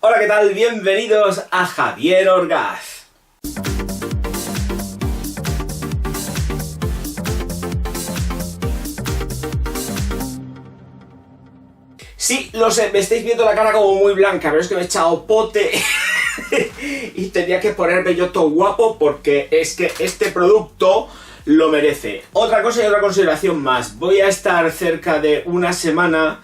Hola, ¿qué tal? Bienvenidos a Javier Orgaz. Sí, lo sé, me estáis viendo la cara como muy blanca, pero es que me he echado pote y tenía que ponerme yo todo guapo porque es que este producto lo merece. Otra cosa y otra consideración más. Voy a estar cerca de una semana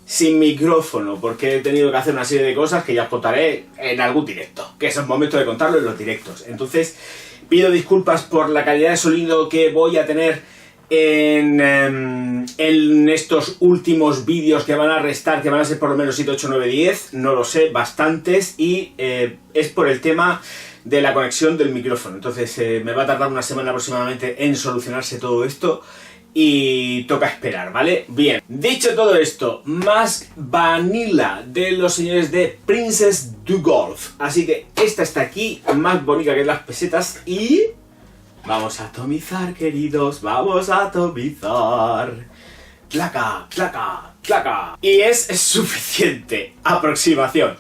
sin micrófono porque he tenido que hacer una serie de cosas que ya os contaré en algún directo, que es el momento de contarlo en los directos. Entonces pido disculpas por la calidad de sonido que voy a tener en estos últimos vídeos que van a restar, que van a ser por lo menos 7, 8, 9, 10, no lo sé, bastantes, y es por el tema de la conexión del micrófono. Entonces me va a tardar una semana aproximadamente en solucionarse todo esto y toca esperar, ¿vale? Bien, dicho todo esto, Mask Vanilla de los señores de Princess du Golf. Así que esta está aquí, más bonita que las pesetas, y vamos a atomizar, queridos, vamos a atomizar. Claca, claca, claca. Y es suficiente. Aproximación.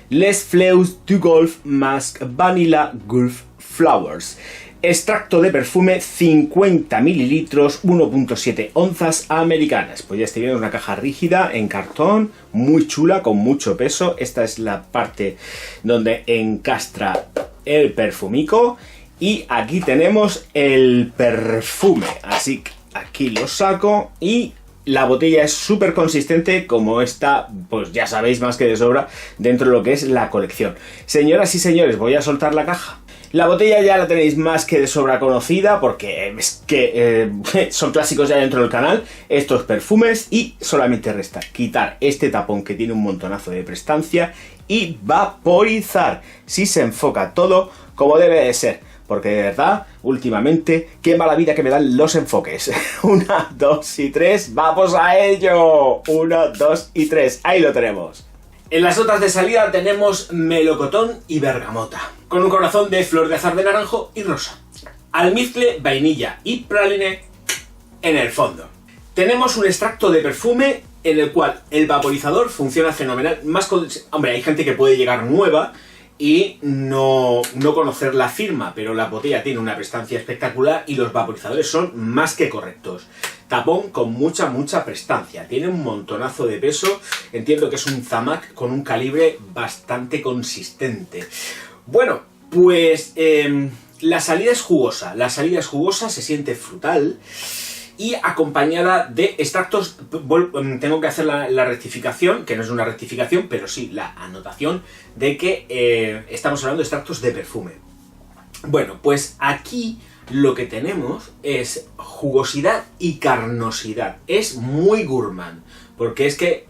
Les Fleurs du Golf Mask Vanilla Golf Flowers. Extracto de perfume 50 mililitros, 1.7 onzas americanas. Pues ya estoy viendo una caja rígida en cartón, muy chula, con mucho peso. Esta es la parte donde encastra el perfumico. Y aquí tenemos el perfume. Así que aquí lo saco y la botella es súper consistente, como está, pues ya sabéis más que de sobra, dentro de lo que es la colección. Señoras y señores, voy a soltar la caja. La botella ya la tenéis más que de sobra conocida porque es que son clásicos ya dentro del canal, estos perfumes, y solamente resta quitar este tapón que tiene un montonazo de prestancia y vaporizar, si se enfoca todo como debe de ser. Porque de verdad, últimamente, qué mala vida que me dan los enfoques. 1, 2 y 3, ¡vamos a ello! 1, 2 y 3, ahí lo tenemos. En las notas de salida tenemos melocotón y bergamota, con un corazón de flor de azar de naranjo y rosa. Almizcle, vainilla y praline en el fondo. Tenemos un extracto de perfume en el cual el vaporizador funciona fenomenal. Hombre, hay gente que puede llegar nueva y no conocer la firma, pero la botella tiene una prestancia espectacular y los vaporizadores son más que correctos. Tapón con mucha prestancia, tiene un montonazo de peso, entiendo que es un Zamac con un calibre bastante consistente. Bueno, pues la salida es jugosa, se siente frutal y acompañada de extractos. Tengo que hacer la rectificación, que no es una rectificación, pero sí la anotación de que estamos hablando de extractos de perfume. Bueno, pues aquí lo que tenemos es jugosidad y carnosidad. Es muy gourmand, porque es que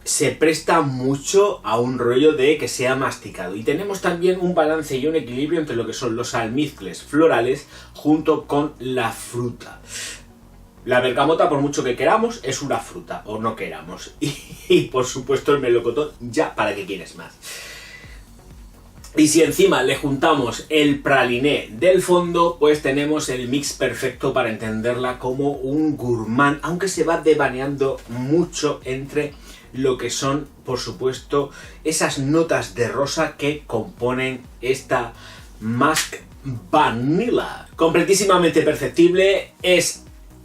se presta mucho a un rollo de que sea masticado. Y tenemos también un balance y un equilibrio entre lo que son los almizcles florales junto con la fruta. La bergamota, por mucho que queramos, es una fruta, o no queramos. Y por supuesto el melocotón, ya para qué quieres más. Y si encima le juntamos el praliné del fondo, pues tenemos el mix perfecto para entenderla como un gourmand, aunque se va devaneando mucho entre lo que son, por supuesto, esas notas de rosa que componen esta Mask Vanilla. Completísimamente perceptible, es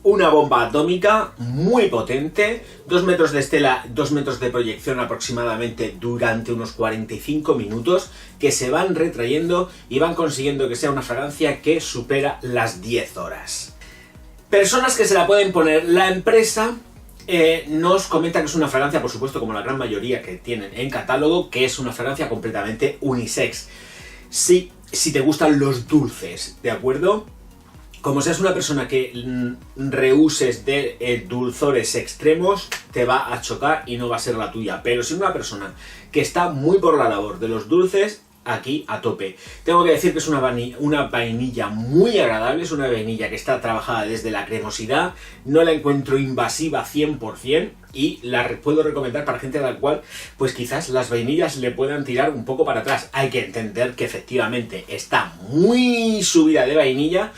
una bomba atómica muy potente, 2 metros de estela, 2 metros de proyección aproximadamente durante unos 45 minutos, que se van retrayendo y van consiguiendo que sea una fragancia que supera las 10 horas. Personas que se la pueden poner. La empresa nos comenta que es una fragancia, por supuesto, como la gran mayoría que tienen en catálogo, que es una fragancia completamente unisex. Sí, si te gustan los dulces, ¿de acuerdo? Como seas una persona que rehuses de dulzores extremos, te va a chocar y no va a ser la tuya. Pero si una persona que está muy por la labor de los dulces, aquí a tope. Tengo que decir que es una vainilla muy agradable, es una vainilla que está trabajada desde la cremosidad, no la encuentro invasiva 100% y la puedo recomendar para gente a la cual pues quizás las vainillas le puedan tirar un poco para atrás. Hay que entender que efectivamente está muy subida de vainilla,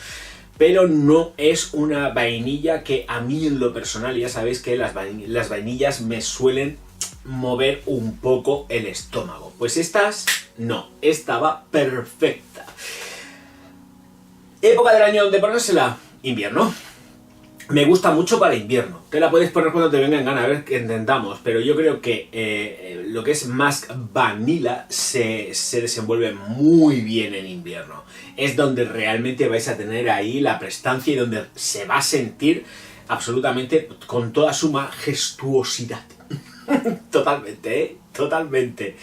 pero no es una vainilla que a mí en lo personal, ya sabéis que las vainillas me suelen mover un poco el estómago. Pues estas no, esta va perfecta. ¿Época del año donde ponérsela? Invierno. Me gusta mucho para invierno. Te la puedes poner cuando te venga en gana, a ver qué intentamos. Pero yo creo que lo que es Musk Vanilla se desenvuelve muy bien en invierno. Es donde realmente vais a tener ahí la prestancia y donde se va a sentir absolutamente con toda su majestuosidad. Totalmente, ¿eh? Totalmente.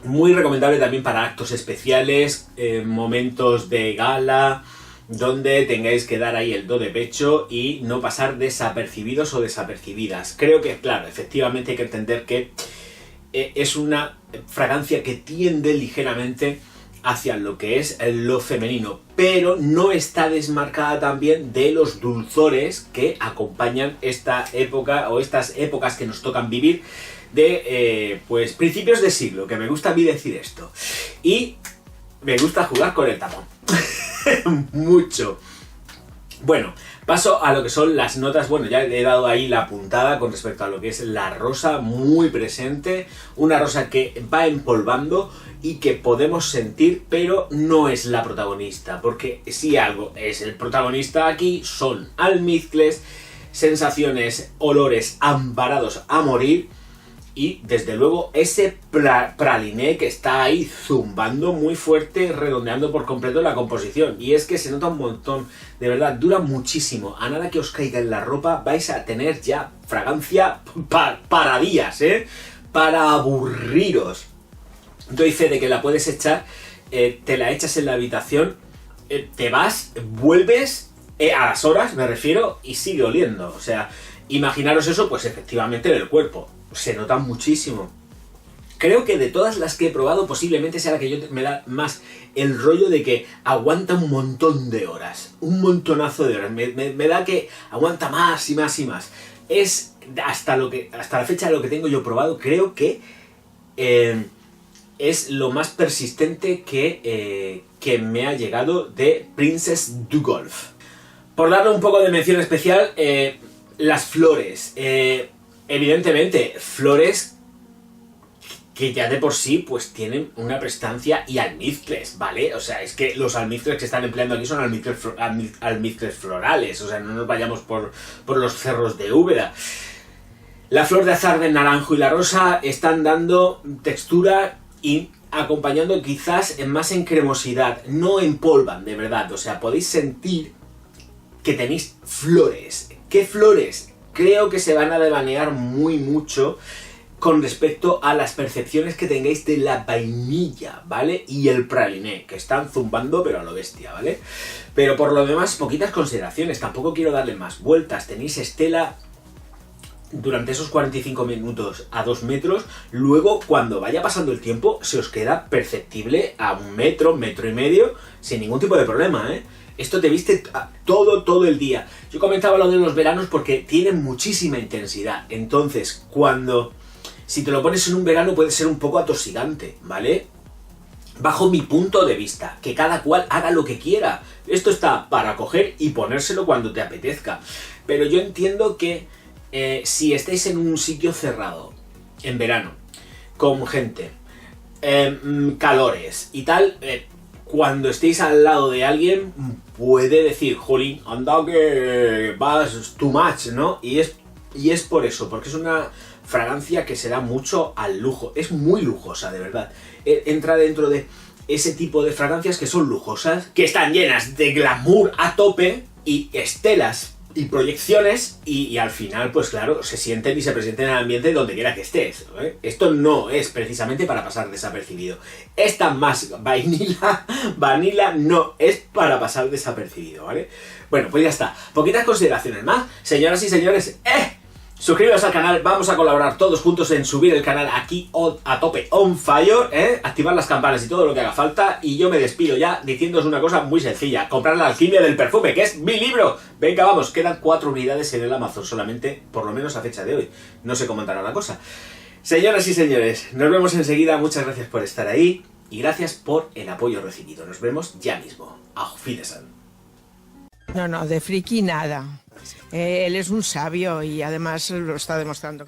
Muy recomendable también para actos especiales, momentos de gala, donde tengáis que dar ahí el do de pecho y no pasar desapercibidos o desapercibidas. Creo que, claro, efectivamente hay que entender que es una fragancia que tiende ligeramente hacia lo que es lo femenino, pero no está desmarcada también de los dulzores que acompañan esta época o estas épocas que nos tocan vivir de pues principios de siglo, que me gusta a mí decir esto. Y me gusta jugar con el tapón. Mucho. Bueno, paso a lo que son las notas. Bueno, ya he dado ahí la puntada con respecto a lo que es la rosa, muy presente. Una rosa que va empolvando y que podemos sentir, pero no es la protagonista. Porque si algo es el protagonista aquí, son almizcles, sensaciones, olores amparados a morir. Y desde luego ese praliné que está ahí zumbando muy fuerte, redondeando por completo la composición. Y es que se nota un montón, de verdad, dura muchísimo. A nada que os caiga en la ropa vais a tener ya fragancia para días, ¿eh? Para aburriros. Doy fe de que la puedes echar, te la echas en la habitación, te vas, vuelves, a las horas me refiero, y sigue oliendo. O sea, imaginaros eso pues efectivamente en el cuerpo. Se nota muchísimo. Creo que de todas las que he probado, posiblemente sea la que me da más el rollo de que aguanta un montón de horas. Un montonazo de horas. Me da que aguanta más y más y más. Es hasta la fecha de lo que tengo yo probado, creo que es lo más persistente que me ha llegado de Princess du Golf. Por darle un poco de mención especial, las flores. Evidentemente, flores que ya de por sí pues tienen una prestancia y almizcles, ¿vale? O sea, es que los almizcles que están empleando aquí son almizcles florales, o sea, no nos vayamos por los cerros de Úbeda. La flor de azar del naranjo y la rosa están dando textura y acompañando quizás más en cremosidad, no en polvan, de verdad. O sea, podéis sentir que tenéis flores. ¿Qué flores? Creo que se van a devanear muy mucho con respecto a las percepciones que tengáis de la vainilla, ¿vale? Y el praliné, que están zumbando pero a lo bestia, ¿vale? Pero por lo demás, poquitas consideraciones, tampoco quiero darle más vueltas. Tenéis estela durante esos 45 minutos a 2 metros, luego cuando vaya pasando el tiempo se os queda perceptible a 1 metro, metro y medio, sin ningún tipo de problema, ¿eh? Esto te viste todo el día. Yo comentaba lo de los veranos porque tienen muchísima intensidad. Entonces, si te lo pones en un verano puede ser un poco atosigante, ¿vale? Bajo mi punto de vista, que cada cual haga lo que quiera. Esto está para coger y ponérselo cuando te apetezca. Pero yo entiendo que si estáis en un sitio cerrado, en verano, con gente, calores y tal, cuando estéis al lado de alguien, puede decir, jolín, anda que vas too much, ¿no? Y es por eso, porque es una fragancia que se da mucho al lujo. Es muy lujosa, de verdad. Entra dentro de ese tipo de fragancias que son lujosas, que están llenas de glamour a tope y estelas y proyecciones y al final, pues claro, se sienten y se presenten en el ambiente donde quiera que estés, ¿eh? Esto no es precisamente para pasar desapercibido. Esta más vanilla no es para pasar desapercibido, ¿vale? Bueno, pues ya está. Poquitas consideraciones más. Señoras y señores, suscribiros al canal, vamos a colaborar todos juntos en subir el canal aquí a tope on fire, activar las campanas y todo lo que haga falta, y yo me despido ya diciéndoos una cosa muy sencilla: comprar La alquimia del perfume, que es mi libro. Venga, vamos, quedan 4 unidades en el Amazon solamente, por lo menos a fecha de hoy. No sé cómo andará la cosa. Señoras y señores, nos vemos enseguida, muchas gracias por estar ahí y gracias por el apoyo recibido. Nos vemos ya mismo. Auf Wiedersehen. No, de friki nada. Él es un sabio y además lo está demostrando.